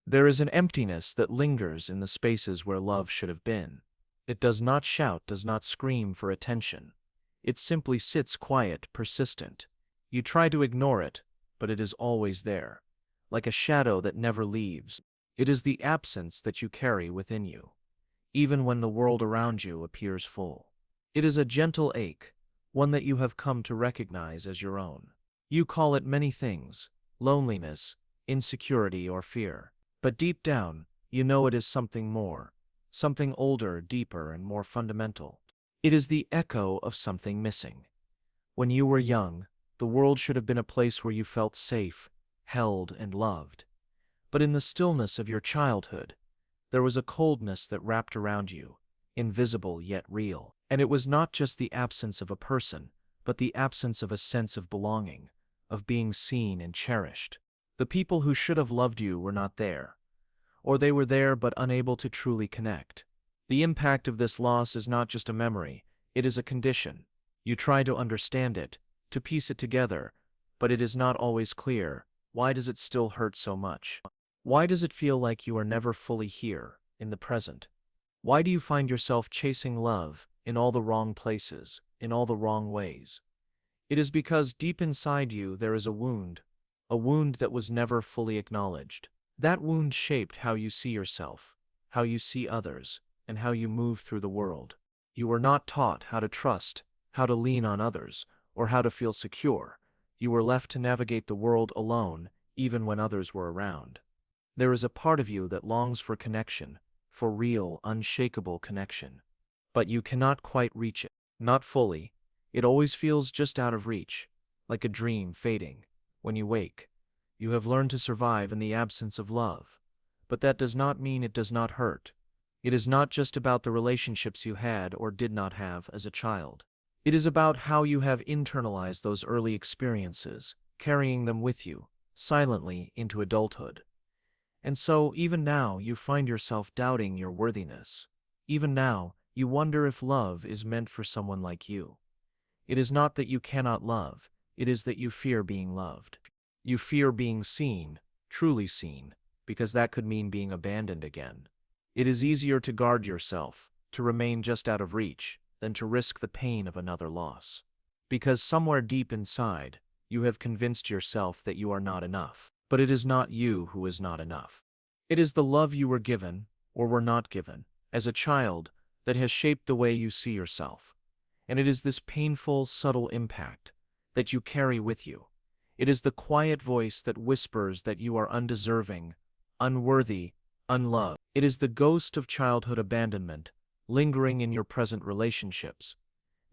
There is an emptiness that lingers in the spaces where love should have been. It does not shout, does not scream for attention. It simply sits quiet, persistent. You try to ignore it, but it is always there, like a shadow that never leaves. It is the absence that you carry within you, even when the world around you appears full. It is a gentle ache, one that you have come to recognize as your own. You call it many things: loneliness, insecurity, or fear. But deep down, you know it is something more, something older, deeper, and more fundamental. It is the echo of something missing. When you were young, the world should have been a place where you felt safe, held, and loved. But in the stillness of your childhood, there was a coldness that wrapped around you, invisible yet real. And it was not just the absence of a person, but the absence of a sense of belonging, of being seen and cherished. The people who should have loved you were not there, or they were there but unable to truly connect. The impact of this loss is not just a memory, it is a condition. You try to understand it, to piece it together, but it is not always clear. Why does it still hurt so much? Why does it feel like you are never fully here, in the present? Why do you find yourself chasing love in all the wrong places, in all the wrong ways? It is because deep inside you there is a wound that was never fully acknowledged. That wound shaped how you see yourself, how you see others, and how you move through the world. You were not taught how to trust, how to lean on others, or how to feel secure. You were left to navigate the world alone, even when others were around. There is a part of you that longs for connection, for real, unshakable connection. But you cannot quite reach it. Not fully. It always feels just out of reach, like a dream fading. When you wake, you have learned to survive in the absence of love. But that does not mean it does not hurt. It is not just about the relationships you had or did not have as a child. It is about how you have internalized those early experiences, carrying them with you, silently, into adulthood. And so, even now, you find yourself doubting your worthiness. Even now, you wonder if love is meant for someone like you. It is not that you cannot love, it is that you fear being loved. You fear being seen, truly seen, because that could mean being abandoned again. It is easier to guard yourself, to remain just out of reach, than to risk the pain of another loss. Because somewhere deep inside, you have convinced yourself that you are not enough. But it is not you who is not enough. It is the love you were given, or were not given, as a child, that has shaped the way you see yourself. And it is this painful, subtle impact that you carry with you. It is the quiet voice that whispers that you are undeserving, unworthy, unloved. It is the ghost of childhood abandonment, lingering in your present relationships,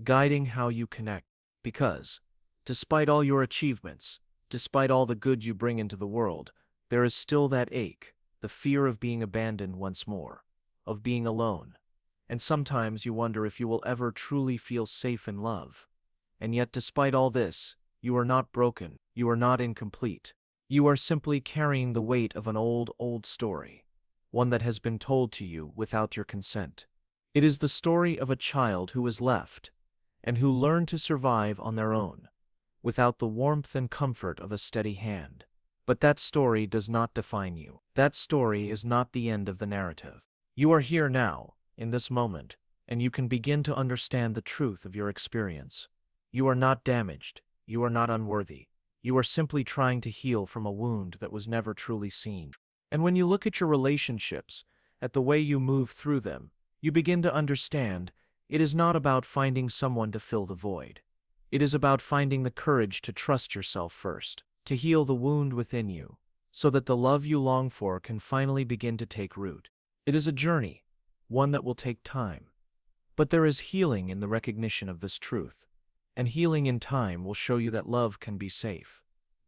guiding how you connect. Because, despite all your achievements, despite all the good you bring into the world, there is still that ache, the fear of being abandoned once more, of being alone. And sometimes you wonder if you will ever truly feel safe in love. And yet, despite all this, you are not broken, you are not incomplete. You are simply carrying the weight of an old story, one that has been told to you without your consent. It is the story of a child who was left, and who learned to survive on their own, without the warmth and comfort of a steady hand. But that story does not define you. That story is not the end of the narrative. You are here now, in this moment, and you can begin to understand the truth of your experience. You are not damaged. You are not unworthy. You are simply trying to heal from a wound that was never truly seen. And when you look at your relationships, at the way you move through them, you begin to understand it is not about finding someone to fill the void. It is about finding the courage to trust yourself first, to heal the wound within you, so that the love you long for can finally begin to take root. It is a journey, one that will take time. But there is healing in the recognition of this truth, and healing in time will show you that love can be safe,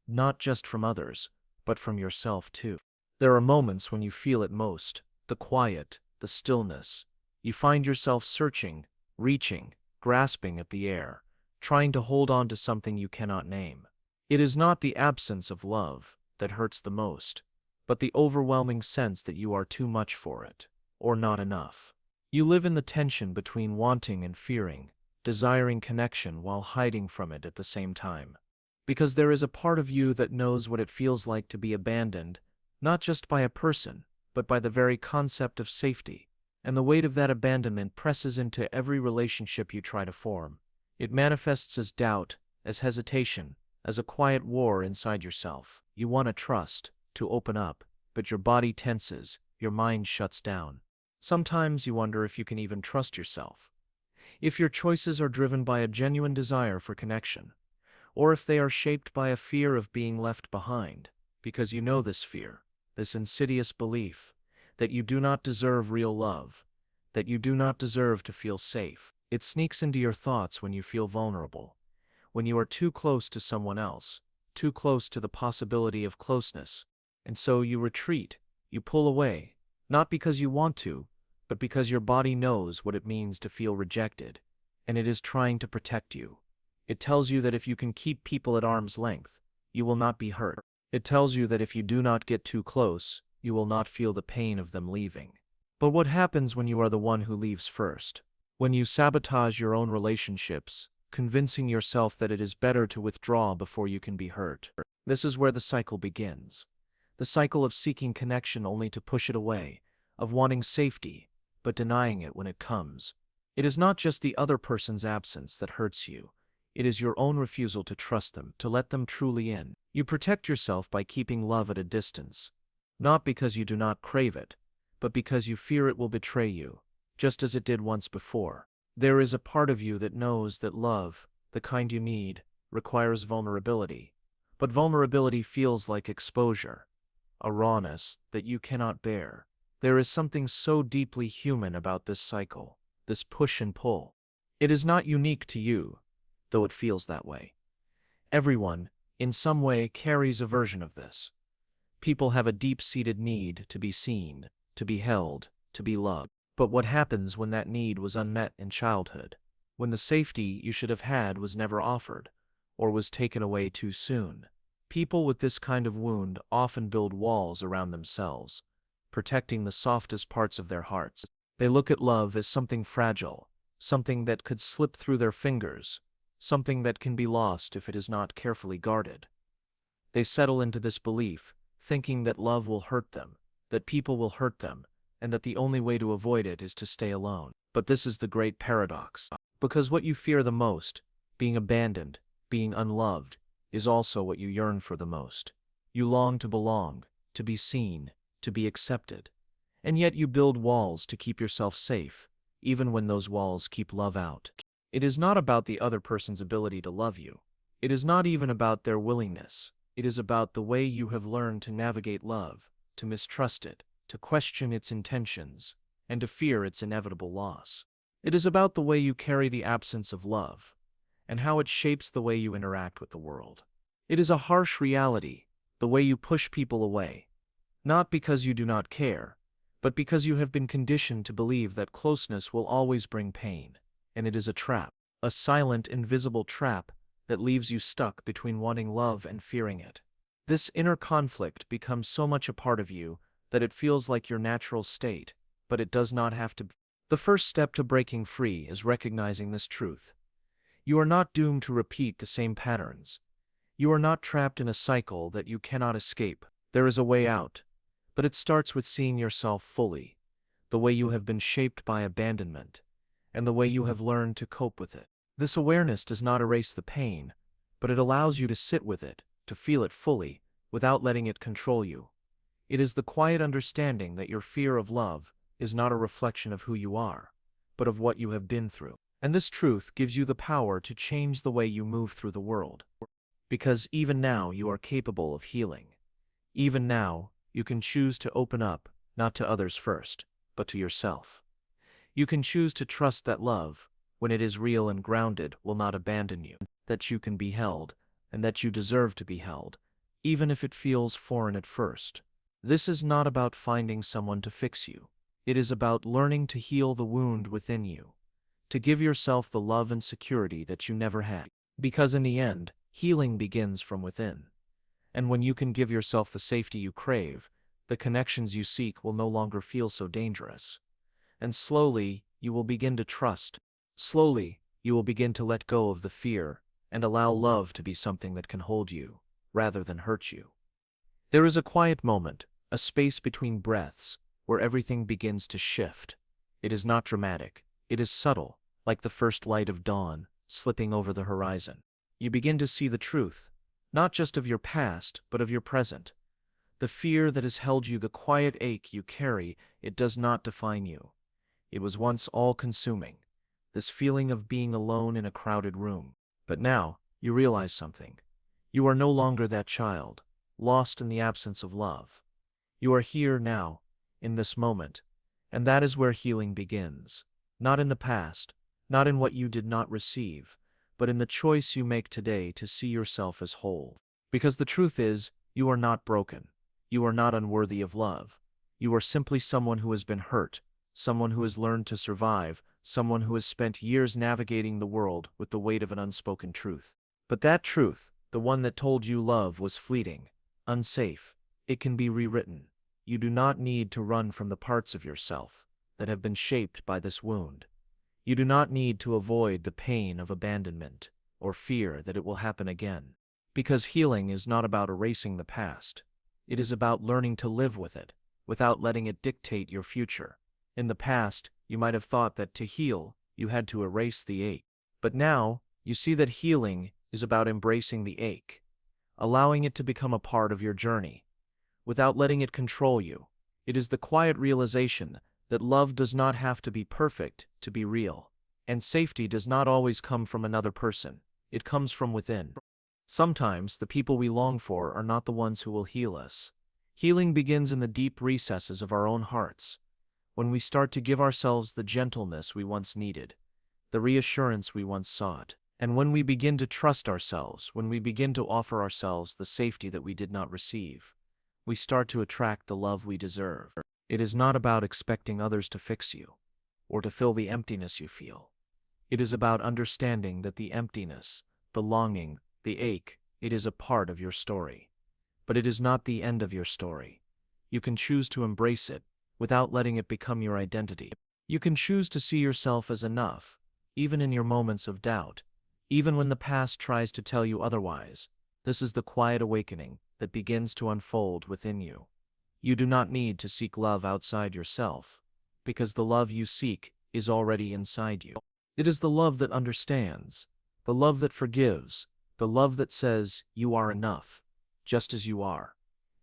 not just from others, but from yourself too. There are moments when you feel it most, the quiet, the stillness. You find yourself searching, reaching, grasping at the air, trying to hold on to something you cannot name. It is not the absence of love that hurts the most, but the overwhelming sense that you are too much for it, or not enough. You live in the tension between wanting and fearing, desiring connection while hiding from it at the same time. Because there is a part of you that knows what it feels like to be abandoned, not just by a person, but by the very concept of safety. And the weight of that abandonment presses into every relationship you try to form. It manifests as doubt, as hesitation, as a quiet war inside yourself. You want to trust, to open up, but your body tenses, your mind shuts down. Sometimes you wonder if you can even trust yourself. If your choices are driven by a genuine desire for connection, or if they are shaped by a fear of being left behind, because you know this fear, this insidious belief, that you do not deserve real love, that you do not deserve to feel safe. It sneaks into your thoughts when you feel vulnerable, when you are too close to someone else, too close to the possibility of closeness. And so you retreat, you pull away, not because you want to, but because your body knows what it means to feel rejected, and it is trying to protect you. It tells you that if you can keep people at arm's length, you will not be hurt. It tells you that if you do not get too close, you will not feel the pain of them leaving. But what happens when you are the one who leaves first? When you sabotage your own relationships, convincing yourself that it is better to withdraw before you can be hurt. This is where the cycle begins. The cycle of seeking connection only to push it away, of wanting safety, but denying it when it comes. It is not just the other person's absence that hurts you. It is your own refusal to trust them, to let them truly in. You protect yourself by keeping love at a distance, not because you do not crave it, but because you fear it will betray you, just as it did once before. There is a part of you that knows that love, the kind you need, requires vulnerability. But vulnerability feels like exposure, a rawness that you cannot bear. There is something so deeply human about this cycle, this push and pull. It is not unique to you, though it feels that way. Everyone, in some way, carries a version of this. People have a deep-seated need to be seen, to be held, to be loved. But what happens when that need was unmet in childhood? When the safety you should have had was never offered, or was taken away too soon? People with this kind of wound often build walls around themselves, protecting the softest parts of their hearts. They look at love as something fragile, something that could slip through their fingers, something that can be lost if it is not carefully guarded. They settle into this belief, thinking that love will hurt them, that people will hurt them, and that the only way to avoid it is to stay alone. But this is the great paradox. Because what you fear the most, being abandoned, being unloved, is also what you yearn for the most. You long to belong, to be seen, to be accepted. And yet you build walls to keep yourself safe, even when those walls keep love out. It is not about the other person's ability to love you. It is not even about their willingness. It is about the way you have learned to navigate love, to mistrust it, to question its intentions, and to fear its inevitable loss. It is about the way you carry the absence of love, and how it shapes the way you interact with the world. It is a harsh reality, the way you push people away, not because you do not care, but because you have been conditioned to believe that closeness will always bring pain, and it is a trap, a silent, invisible trap that leaves you stuck between wanting love and fearing it. This inner conflict becomes so much a part of you that it feels like your natural state, but it does not have to be. The first step to breaking free is recognizing this truth. You are not doomed to repeat the same patterns. You are not trapped in a cycle that you cannot escape. There is a way out, but it starts with seeing yourself fully, the way you have been shaped by abandonment, and the way you have learned to cope with it. This awareness does not erase the pain, but it allows you to sit with it, to feel it fully, without letting it control you. It is the quiet understanding that your fear of love is not a reflection of who you are, but of what you have been through. And this truth gives you the power to change the way you move through the world. Because even now you are capable of healing. Even now, you can choose to open up, not to others first, but to yourself. You can choose to trust that love, when it is real and grounded, will not abandon you, that you can be held, and that you deserve to be held, even if it feels foreign at first. This is not about finding someone to fix you. It is about learning to heal the wound within you, to give yourself the love and security that you never had. Because in the end, healing begins from within. And when you can give yourself the safety you crave, the connections you seek will no longer feel so dangerous. And slowly, you will begin to trust. Slowly, you will begin to let go of the fear and allow love to be something that can hold you, rather than hurt you. There is a quiet moment, a space between breaths, where everything begins to shift. It is not dramatic, it is subtle, like the first light of dawn, slipping over the horizon. You begin to see the truth, not just of your past, but of your present. The fear that has held you, the quiet ache you carry, it does not define you. It was once all-consuming, this feeling of being alone in a crowded room. But now, you realize something. You are no longer that child, lost in the absence of love. You are here now, in this moment, and that is where healing begins. Not in the past, not in what you did not receive, but in the choice you make today to see yourself as whole. Because the truth is, you are not broken. You are not unworthy of love. You are simply someone who has been hurt, someone who has learned to survive, someone who has spent years navigating the world with the weight of an unspoken truth. But that truth, the one that told you love was fleeting, unsafe, it can be rewritten. You do not need to run from the parts of yourself that have been shaped by this wound. You do not need to avoid the pain of abandonment or fear that it will happen again. Because healing is not about erasing the past. It is about learning to live with it, without letting it dictate your future. In the past, you might have thought that to heal, you had to erase the ache. But now, you see that healing is about embracing the ache, allowing it to become a part of your journey, without letting it control you. It is the quiet realization that love does not have to be perfect to be real, and safety does not always come from another person. It comes from within. Sometimes the people we long for are not the ones who will heal us. Healing begins in the deep recesses of our own hearts, when we start to give ourselves the gentleness we once needed, the reassurance we once sought, and when we begin to trust ourselves, when we begin to offer ourselves the safety that we did not receive, we start to attract the love we deserve. It is not about expecting others to fix you, or to fill the emptiness you feel. It is about understanding that the emptiness, the longing, the ache, it is a part of your story. But it is not the end of your story. You can choose to embrace it, without letting it become your identity. You can choose to see yourself as enough, even in your moments of doubt, even when the past tries to tell you otherwise. This is the quiet awakening that begins to unfold within you. You do not need to seek love outside yourself, because the love you seek is already inside you. It is the love that understands, the love that forgives, the love that says you are enough, just as you are.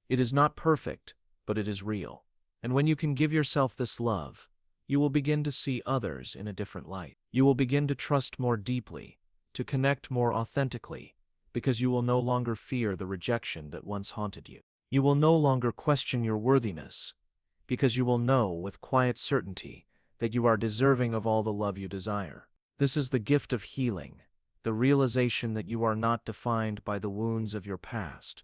It is not perfect, but it is real. And when you can give yourself this love, you will begin to see others in a different light. You will begin to trust more deeply, to connect more authentically, because you will no longer fear the rejection that once haunted you. You will no longer question your worthiness, because you will know with quiet certainty that you are deserving of all the love you desire. This is the gift of healing, the realization that you are not defined by the wounds of your past,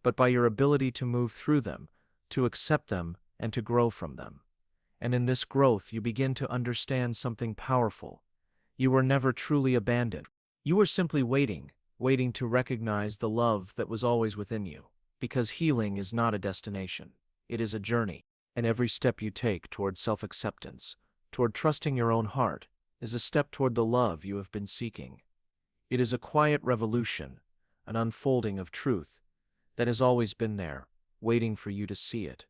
but by your ability to move through them, to accept them, and to grow from them. And in this growth you begin to understand something powerful. You were never truly abandoned. You were simply waiting to recognize the love that was always within you. Because healing is not a destination, it is a journey. And every step you take toward self-acceptance, toward trusting your own heart, is a step toward the love you have been seeking. It is a quiet revolution, an unfolding of truth that has always been there, waiting for you to see it.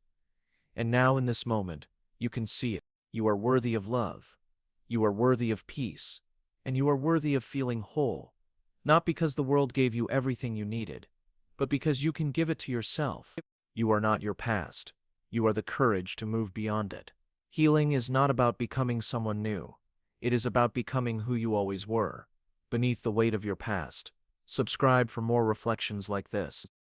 And now in this moment, you can see it. You are worthy of love. You are worthy of peace. And you are worthy of feeling whole. Not because the world gave you everything you needed, but because you can give it to yourself. You are not your past. You are the courage to move beyond it. Healing is not about becoming someone new. It is about becoming who you always were, beneath the weight of your past. Subscribe for more reflections like this.